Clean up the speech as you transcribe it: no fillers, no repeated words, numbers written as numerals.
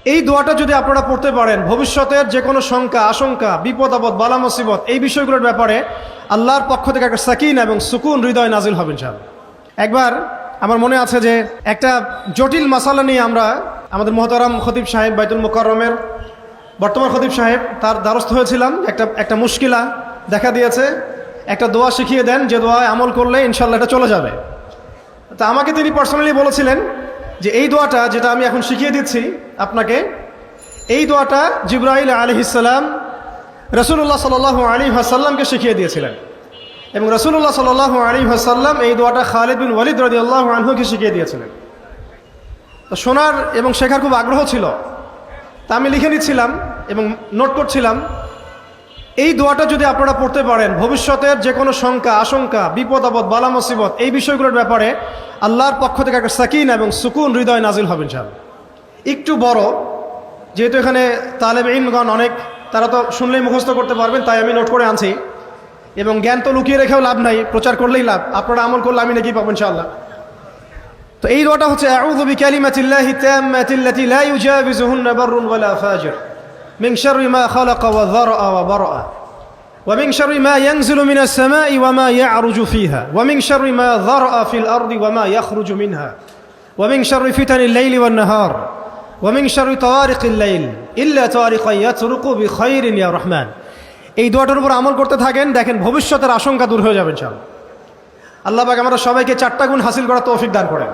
এই দোয়াটা যদি আপনারা পড়তে পারেন, ভবিষ্যতের যে কোনো শঙ্কা, আশঙ্কা, বিপদ আপদ, বালা মুসিবত, এই বিষয়গুলোর ব্যাপারে আল্লাহর পক্ষ থেকে একটা সাকিনা এবং সুকুন হৃদয় নাজিল হবে ইনশাআল্লাহ। একবার আমার মনে আছে যে একটা জটিল মাসালা নিয়ে আমরা আমাদের মোহতারাম খতিব সাহেব, বাইতুল মুকাররমের বর্তমান খতিব সাহেব, তার দ্বারস্থ হয়েছিলাম। একটা মুশকিলা দেখা দিয়েছে, একটা দোয়া শিখিয়ে দেন যে দোয়ায় আমল করলে ইনশাআল্লাহ এটা চলে যাবে। তা আমাকে তিনি পার্সোনালি বলেছিলেন যে এই দোয়াটা যেটা আমি এখন শিখিয়ে দিচ্ছি আপনাকে, এই দোয়াটা জিবরাইল আলাইহিস সালাম রাসূলুল্লাহ সাল্লাল্লাহু আলাইহি ওয়াসাল্লামকে শিখিয়ে দিয়েছিলেন, এবং রাসূলুল্লাহ সাল্লাল্লাহু আলাইহি ওয়াসাল্লাম এই দোয়াটা খালিদ বিন ওয়ালিদ রাদিয়াল্লাহু আনহুকে শিখিয়ে দিয়েছিলেন। তো শোনার এবং শেখার খুব আগ্রহ ছিল, তা আমি লিখে নিচ্ছিলাম এবং নোট করছিলাম। এই দোয়াটা যদি আপনারা পড়তে পারেন, ভবিষ্যতের যে কোনো শঙ্কা, আশঙ্কা, বিপদ আপদ, বালা মুসিবত, এই বিষয়গুলোর ব্যাপারে আল্লাহর পক্ষ থেকে একটা সাকিনা এবং সুকুন হৃদয় নাজিল হবে ইনশাআল্লাহ। একটু বড়, যেহেতু এখানে তালেব ইলমগণ অনেক, তারা তো শুনলেই মুখস্থ করতে পারবেন, তাই আমি নোট করে আনছি। এবং জ্ঞান তো লুকিয়ে রেখেও লাভ নাই, প্রচার করলেই লাভ, আপনারা আমল করলে আমি নাকি পাবো ইনশাআল্লাহ। তো এই দোয়াটা হচ্ছে আউযু বিকালিমাতিল্লাহি তাম্মাতিল্লাতি লা ইউজাবিজুহুন্না বাররুন ওয়ালা ফাজির মিন শাররি মা খালাকা ওয়া যারআ ওয়া বারআ ওয়া মিন শাররি মা ইয়ানজিলু মিনাস সামাই ওয়া মা ইয়া'রুজু ফিহা ওয়া মিন শাররি মা যারআ ফিল আরদি ওয়া মা ইয়াখরুজু মিনহা ওয়া মিন শাররি ফিতানিল লাইলি ওয়ান নাহার ওয়া মিন শাররি তাওয়ারিকিল লাইল ইল্লা তাওয়ারিকান ইয়াতরুকু বিখাইরিন ইয়া রহমান। এই দোয়াটার উপর আমল করতে থাকেন, দেখেন ভবিষ্যতের আশঙ্কা দূর হয়ে যাবে ইনশাআল্লাহ। আল্লাহ পাক আমরা সবাইকে 4টা গুণ হাসিল করার তৌফিক দান করেন।